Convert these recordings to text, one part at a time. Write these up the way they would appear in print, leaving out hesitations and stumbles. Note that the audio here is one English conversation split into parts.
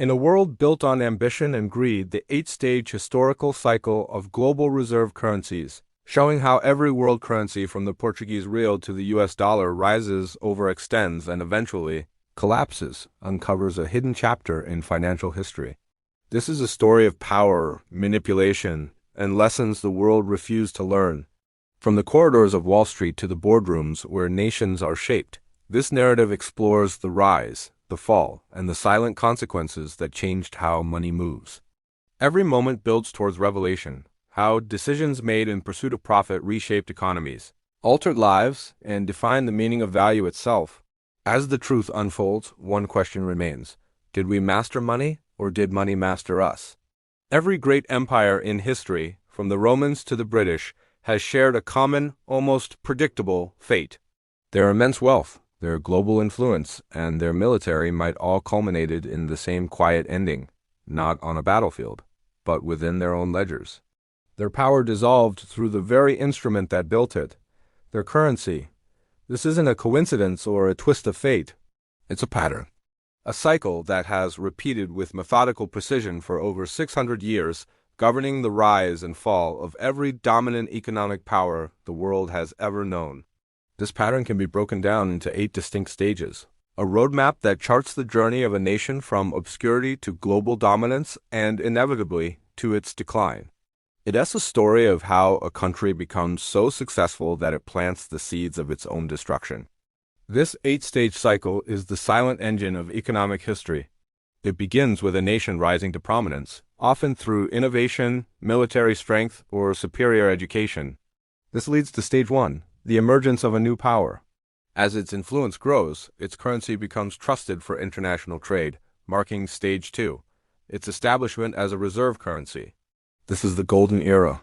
In a world built on ambition and greed, the eight-stage historical cycle of global reserve currencies, showing how every world currency from the Portuguese real to the US dollar rises, overextends, and eventually collapses, uncovers a hidden chapter in financial history. This is a story of power, manipulation, and lessons the world refused to learn. From the corridors of Wall Street to the boardrooms where nations are shaped, this narrative explores the rise, the fall, and the silent consequences that changed how money moves. Every moment builds towards revelation, how decisions made in pursuit of profit reshaped economies, altered lives, and defined the meaning of value itself. As the truth unfolds, one question remains: did we master money, or did money master us? Every great empire in history, from the Romans to the British, has shared a common, almost predictable fate. Their immense wealth, their global influence, and their military might all culminated in the same quiet ending, not on a battlefield, but within their own ledgers. Their power dissolved through the very instrument that built it, their currency. This isn't a coincidence or a twist of fate. It's a pattern. A cycle that has repeated with methodical precision for over 600 years, governing the rise and fall of every dominant economic power the world has ever known. This pattern can be broken down into 8 distinct stages, a roadmap that charts the journey of a nation from obscurity to global dominance and, inevitably, to its decline. It is a story of how a country becomes so successful that it plants the seeds of its own destruction. This 8-stage cycle is the silent engine of economic history. It begins with a nation rising to prominence, often through innovation, military strength, or superior education. This leads to stage 1. The emergence of a new power. As its influence grows, its currency becomes trusted for international trade, marking stage 2, its establishment as a reserve currency. This is the golden era.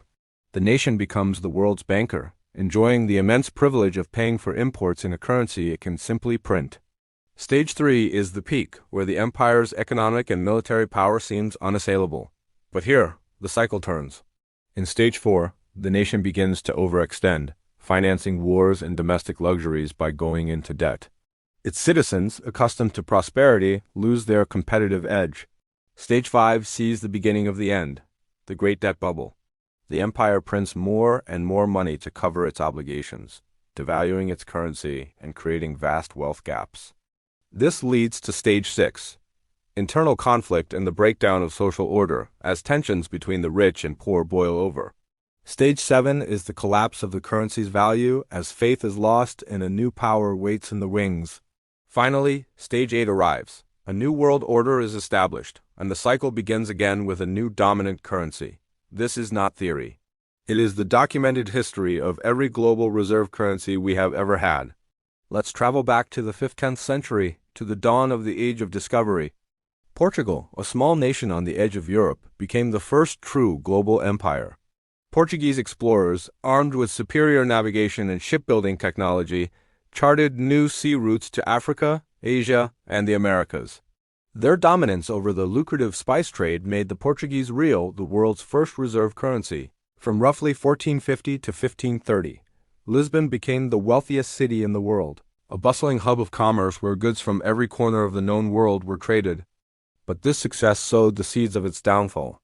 The nation becomes the world's banker, enjoying the immense privilege of paying for imports in a currency it can simply print. Stage 3 is the peak, where the empire's economic and military power seems unassailable. But here, the cycle turns. In stage 4, the nation begins to overextend, financing wars and domestic luxuries by going into debt. Its citizens, accustomed to prosperity, lose their competitive edge. Stage 5 sees the beginning of the end, the Great Debt Bubble. The empire prints more and more money to cover its obligations, devaluing its currency and creating vast wealth gaps. This leads to stage 6, internal conflict and the breakdown of social order, as tensions between the rich and poor boil over. Stage 7 is the collapse of the currency's value as faith is lost and a new power waits in the wings. Finally, stage 8 arrives. A new world order is established, and the cycle begins again with a new dominant currency. This is not theory. It is the documented history of every global reserve currency we have ever had. Let's travel back to the 15th century, to the dawn of the Age of Discovery. Portugal, a small nation on the edge of Europe, became the first true global empire. Portuguese explorers, armed with superior navigation and shipbuilding technology, charted new sea routes to Africa, Asia, and the Americas. Their dominance over the lucrative spice trade made the Portuguese real the world's first reserve currency. From roughly 1450 to 1530, Lisbon became the wealthiest city in the world, a bustling hub of commerce where goods from every corner of the known world were traded. But this success sowed the seeds of its downfall.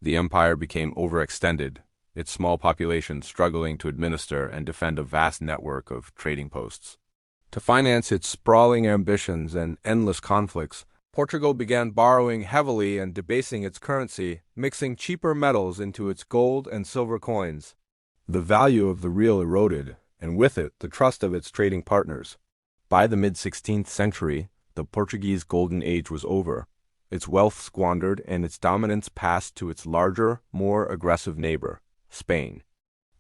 The empire became overextended, its small population struggling to administer and defend a vast network of trading posts. To finance its sprawling ambitions and endless conflicts, Portugal began borrowing heavily and debasing its currency, mixing cheaper metals into its gold and silver coins. The value of the real eroded, and with it, the trust of its trading partners. By the mid-16th century, the Portuguese Golden Age was over, its wealth squandered and its dominance passed to its larger, more aggressive neighbor, Spain.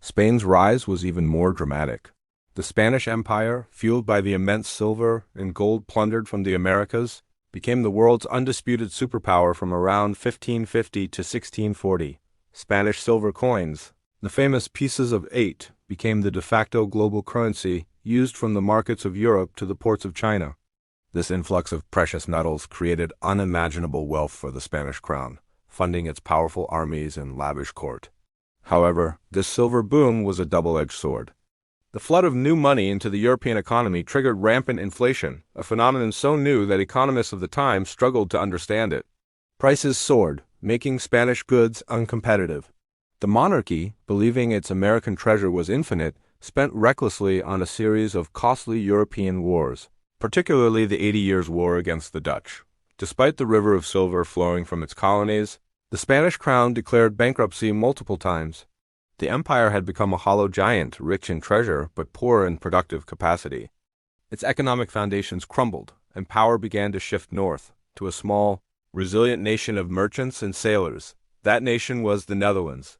Spain's rise was even more dramatic. The Spanish Empire, fueled by the immense silver and gold plundered from the Americas, became the world's undisputed superpower from around 1550 to 1640. Spanish silver coins, the famous pieces of 8, became the de facto global currency used from the markets of Europe to the ports of China. This influx of precious metals created unimaginable wealth for the Spanish crown, funding its powerful armies and lavish court. However, this silver boom was a double-edged sword. The flood of new money into the European economy triggered rampant inflation, a phenomenon so new that economists of the time struggled to understand it. Prices soared, making Spanish goods uncompetitive. The monarchy, believing its American treasure was infinite, spent recklessly on a series of costly European wars, particularly the 80 Years' War against the Dutch. Despite the river of silver flowing from its colonies, the Spanish crown declared bankruptcy multiple times. The empire had become a hollow giant, rich in treasure but poor in productive capacity. Its economic foundations crumbled, and power began to shift north, to a small, resilient nation of merchants and sailors. That nation was the Netherlands.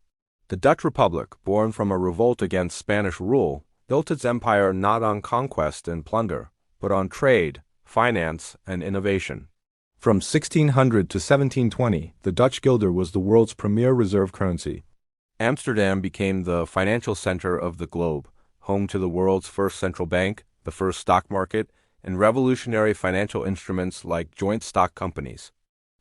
The Dutch Republic, born from a revolt against Spanish rule, built its empire not on conquest and plunder, but on trade, finance, and innovation. From 1600 to 1720, the Dutch guilder was the world's premier reserve currency. Amsterdam became the financial center of the globe, home to the world's first central bank, the first stock market, and revolutionary financial instruments like joint stock companies.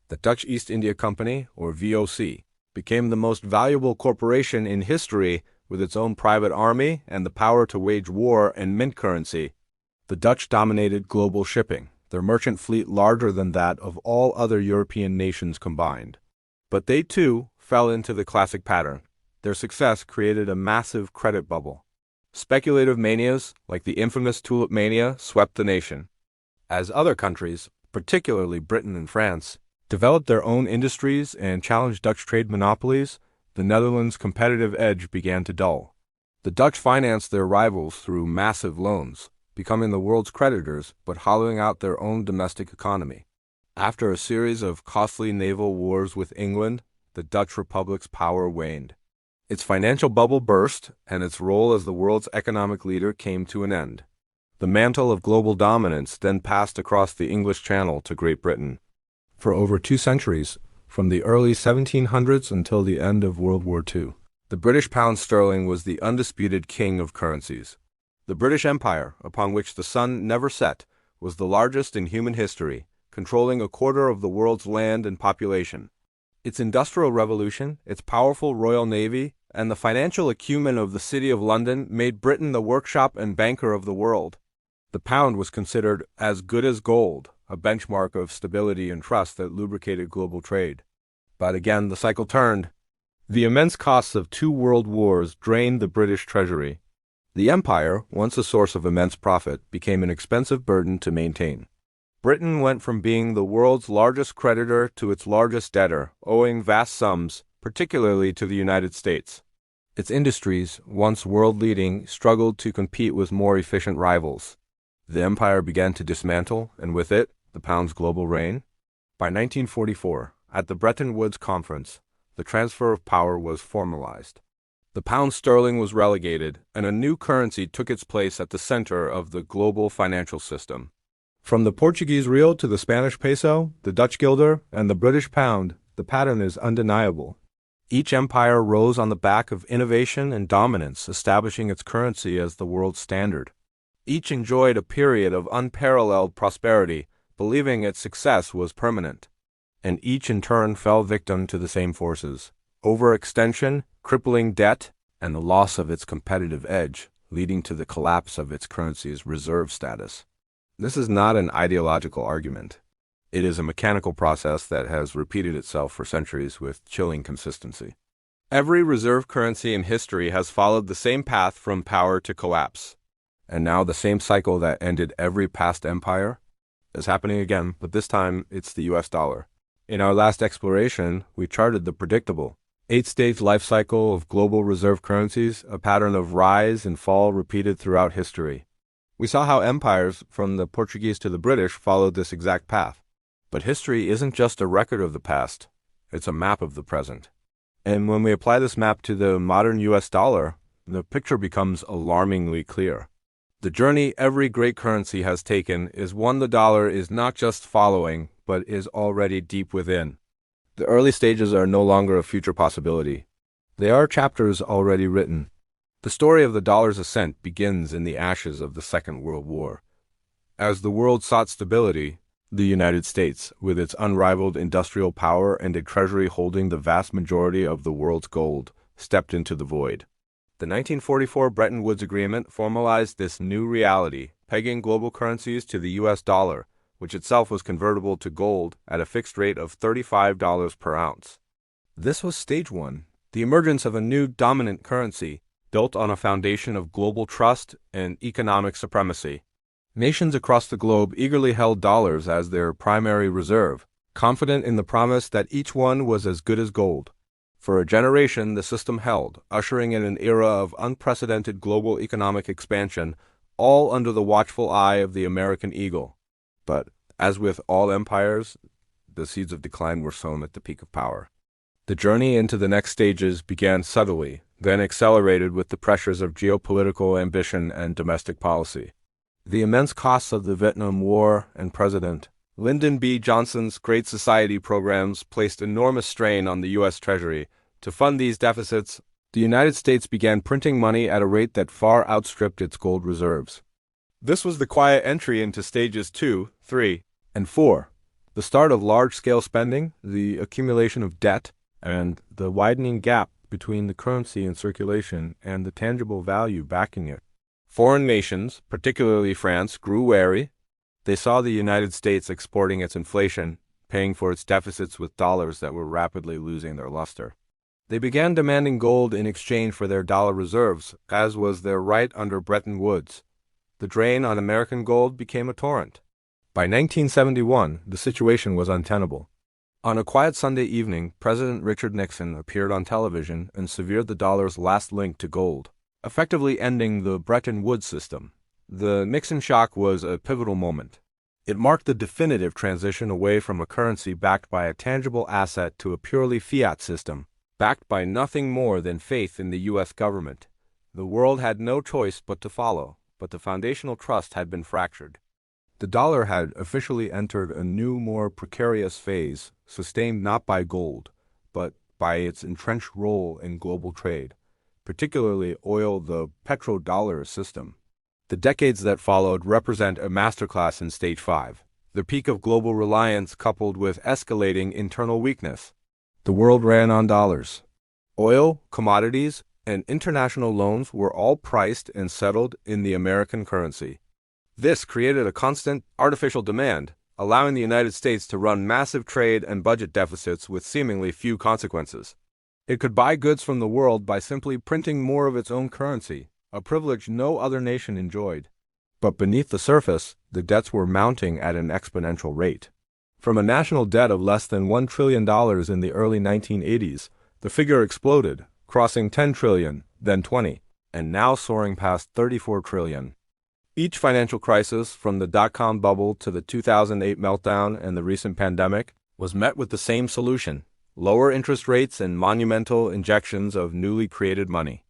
The Dutch East India Company, or VOC, became the most valuable corporation in history with its own private army and the power to wage war and mint currency. The Dutch dominated global shipping, their merchant fleet larger than that of all other European nations combined. But they, too, fell into the classic pattern. Their success created a massive credit bubble. Speculative manias, like the infamous tulip mania, swept the nation. As other countries, particularly Britain and France, developed their own industries and challenged Dutch trade monopolies, the Netherlands' competitive edge began to dull. The Dutch financed their rivals through massive loans, becoming the world's creditors but hollowing out their own domestic economy. After a series of costly naval wars with England, the Dutch Republic's power waned. Its financial bubble burst, and its role as the world's economic leader came to an end. The mantle of global dominance then passed across the English Channel to Great Britain. For over 2 centuries, from the early 1700s until the end of World War II, the British pound sterling was the undisputed king of currencies. The British Empire, upon which the sun never set, was the largest in human history, controlling a quarter of the world's land and population. Its industrial revolution, its powerful Royal Navy, and the financial acumen of the City of London made Britain the workshop and banker of the world. The pound was considered as good as gold, a benchmark of stability and trust that lubricated global trade. But again, the cycle turned. The immense costs of 2 world wars drained the British treasury. The empire, once a source of immense profit, became an expensive burden to maintain. Britain went from being the world's largest creditor to its largest debtor, owing vast sums, particularly to the United States. Its industries, once world-leading, struggled to compete with more efficient rivals. The empire began to dismantle, and with it, the pound's global reign. By 1944, at the Bretton Woods Conference, the transfer of power was formalized. The pound sterling was relegated, and a new currency took its place at the center of the global financial system. From the Portuguese real to the Spanish peso, the Dutch guilder, and the British pound, the pattern is undeniable. Each empire rose on the back of innovation and dominance, establishing its currency as the world standard. Each enjoyed a period of unparalleled prosperity, believing its success was permanent. And each in turn fell victim to the same forces: overextension, crippling debt, and the loss of its competitive edge, leading to the collapse of its currency's reserve status. This is not an ideological argument. It is a mechanical process that has repeated itself for centuries with chilling consistency. Every reserve currency in history has followed the same path from power to collapse. And now the same cycle that ended every past empire is happening again, but this time it's the US dollar. In our last exploration, we charted the predictable 8-stage life cycle of global reserve currencies, a pattern of rise and fall repeated throughout history. We saw how empires, from the Portuguese to the British, followed this exact path. But history isn't just a record of the past, it's a map of the present. And when we apply this map to the modern US dollar, the picture becomes alarmingly clear. The journey every great currency has taken is one the dollar is not just following, but is already deep within. The early stages are no longer a future possibility. They are chapters already written. The story of the dollar's ascent begins in the ashes of the Second World War. As the world sought stability, the United States, with its unrivaled industrial power and a treasury holding the vast majority of the world's gold, stepped into the void. The 1944 Bretton Woods Agreement formalized this new reality, pegging global currencies to the US dollar, which itself was convertible to gold at a fixed rate of $35 per ounce. This was stage one, the emergence of a new dominant currency built on a foundation of global trust and economic supremacy. Nations across the globe eagerly held dollars as their primary reserve, confident in the promise that each one was as good as gold. For a generation, the system held, ushering in an era of unprecedented global economic expansion, all under the watchful eye of the American eagle. But, as with all empires, the seeds of decline were sown at the peak of power. The journey into the next stages began subtly, then accelerated with the pressures of geopolitical ambition and domestic policy. The immense costs of the Vietnam War and President Lyndon B. Johnson's Great Society programs placed enormous strain on the U.S. Treasury. To fund these deficits, the United States began printing money at a rate that far outstripped its gold reserves. This was the quiet entry into stages 2, 3, and 4, the start of large-scale spending, the accumulation of debt, and the widening gap between the currency in circulation and the tangible value backing it. Foreign nations, particularly France, grew wary. They saw the United States exporting its inflation, paying for its deficits with dollars that were rapidly losing their luster. They began demanding gold in exchange for their dollar reserves, as was their right under Bretton Woods. The drain on American gold became a torrent. By 1971, the situation was untenable. On a quiet Sunday evening, President Richard Nixon appeared on television and severed the dollar's last link to gold, effectively ending the Bretton Woods system. The Nixon shock was a pivotal moment. It marked the definitive transition away from a currency backed by a tangible asset to a purely fiat system, backed by nothing more than faith in the U.S. government. The world had no choice but to follow, but the foundational trust had been fractured. The dollar had officially entered a new, more precarious phase, sustained not by gold, but by its entrenched role in global trade, particularly the petrodollar system. The decades that followed represent a masterclass in Stage 5, the peak of global reliance coupled with escalating internal weakness. The world ran on dollars. Oil, commodities, and international loans were all priced and settled in the American currency. This created a constant, artificial demand, allowing the United States to run massive trade and budget deficits with seemingly few consequences. It could buy goods from the world by simply printing more of its own currency, a privilege no other nation enjoyed. But beneath the surface, the debts were mounting at an exponential rate. From a national debt of less than $1 trillion in the early 1980s, the figure exploded, crossing $10 trillion, then $20, and now soaring past $34 trillion. Each financial crisis, from the dot-com bubble to the 2008 meltdown and the recent pandemic, was met with the same solution: lower interest rates and monumental injections of newly created money.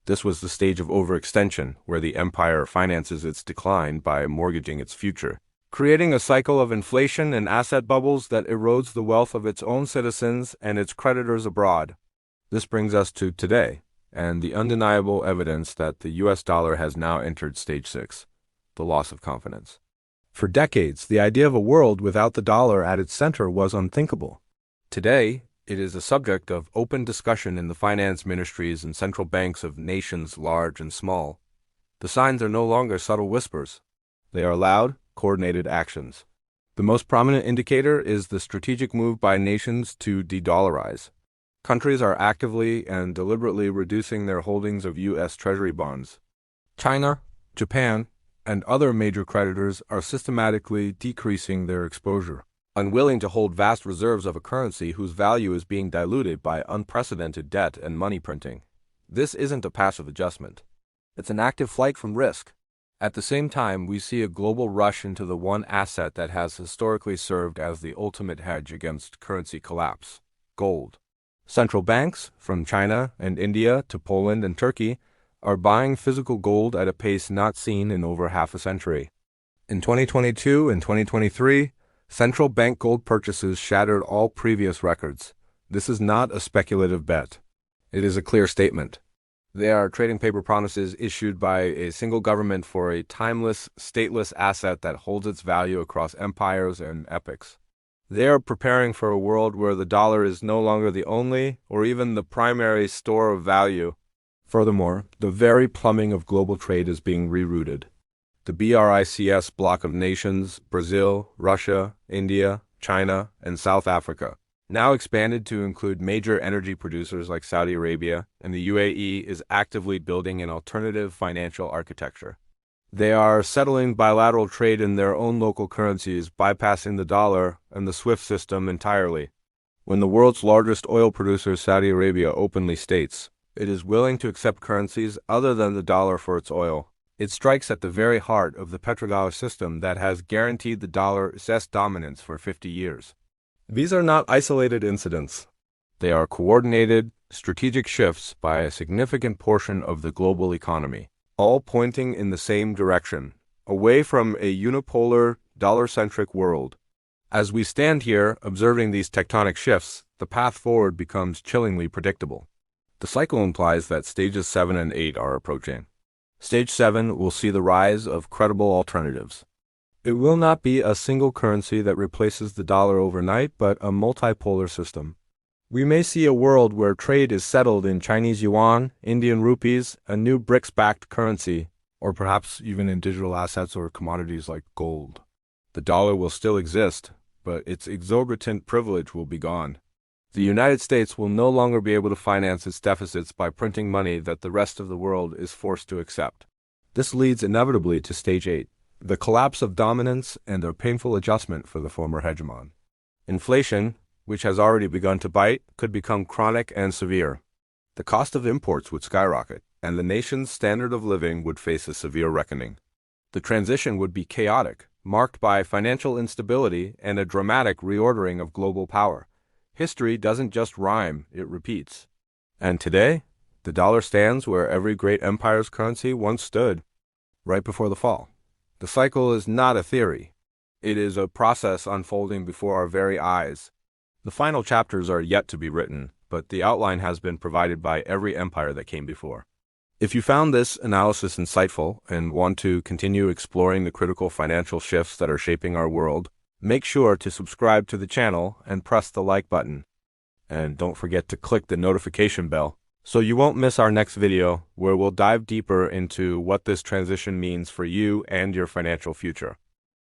This was the stage of overextension, where the empire finances its decline by mortgaging its future, creating a cycle of inflation and asset bubbles that erodes the wealth of its own citizens and its creditors abroad. This brings us to today, and the undeniable evidence that the U.S. dollar has now entered Stage 6, the loss of confidence. For decades, the idea of a world without the dollar at its center was unthinkable. Today, it is a subject of open discussion in the finance ministries and central banks of nations large and small. The signs are no longer subtle whispers. They are loud, coordinated actions. The most prominent indicator is the strategic move by nations to de-dollarize. Countries are actively and deliberately reducing their holdings of U.S. Treasury bonds. China, Japan, and other major creditors are systematically decreasing their exposure, unwilling to hold vast reserves of a currency whose value is being diluted by unprecedented debt and money printing. This isn't a passive adjustment. It's an active flight from risk. At the same time, we see a global rush into the one asset that has historically served as the ultimate hedge against currency collapse: gold. Central banks, from China and India to Poland and Turkey, are buying physical gold at a pace not seen in over half a century. In 2022 and 2023, central bank gold purchases shattered all previous records. This is not a speculative bet. It is a clear statement. They are trading paper promises issued by a single government for a timeless, stateless asset that holds its value across empires and epochs. They are preparing for a world where the dollar is no longer the only or even the primary store of value. Furthermore, the very plumbing of global trade is being rerouted. The BRICS bloc of nations, Brazil, Russia, India, China, and South Africa, now expanded to include major energy producers like Saudi Arabia, and the UAE is actively building an alternative financial architecture. They are settling bilateral trade in their own local currencies, bypassing the dollar and the SWIFT system entirely. When the world's largest oil producer, Saudi Arabia, openly states it is willing to accept currencies other than the dollar for its oil, it strikes at the very heart of the petrodollar system that has guaranteed the dollar's dominance for 50 years. These are not isolated incidents. They are coordinated, strategic shifts by a significant portion of the global economy, all pointing in the same direction, away from a unipolar, dollar-centric world. As we stand here observing these tectonic shifts, the path forward becomes chillingly predictable. The cycle implies that stages 7 and 8 are approaching. Stage 7 will see the rise of credible alternatives. It will not be a single currency that replaces the dollar overnight, but a multipolar system. We may see a world where trade is settled in Chinese yuan, Indian rupees, a new BRICS-backed currency, or perhaps even in digital assets or commodities like gold. The dollar will still exist, but its exorbitant privilege will be gone. The United States will no longer be able to finance its deficits by printing money that the rest of the world is forced to accept. This leads inevitably to stage 8. The collapse of dominance and a painful adjustment for the former hegemon. Inflation, which has already begun to bite, could become chronic and severe. The cost of imports would skyrocket, and the nation's standard of living would face a severe reckoning. The transition would be chaotic, marked by financial instability and a dramatic reordering of global power. History doesn't just rhyme, it repeats. And today, the dollar stands where every great empire's currency once stood, right before the fall. The cycle is not a theory. It is a process unfolding before our very eyes. The final chapters are yet to be written, but the outline has been provided by every empire that came before. If you found this analysis insightful and want to continue exploring the critical financial shifts that are shaping our world, make sure to subscribe to the channel and press the like button. And don't forget to click the notification bell so you won't miss our next video, where we'll dive deeper into what this transition means for you and your financial future.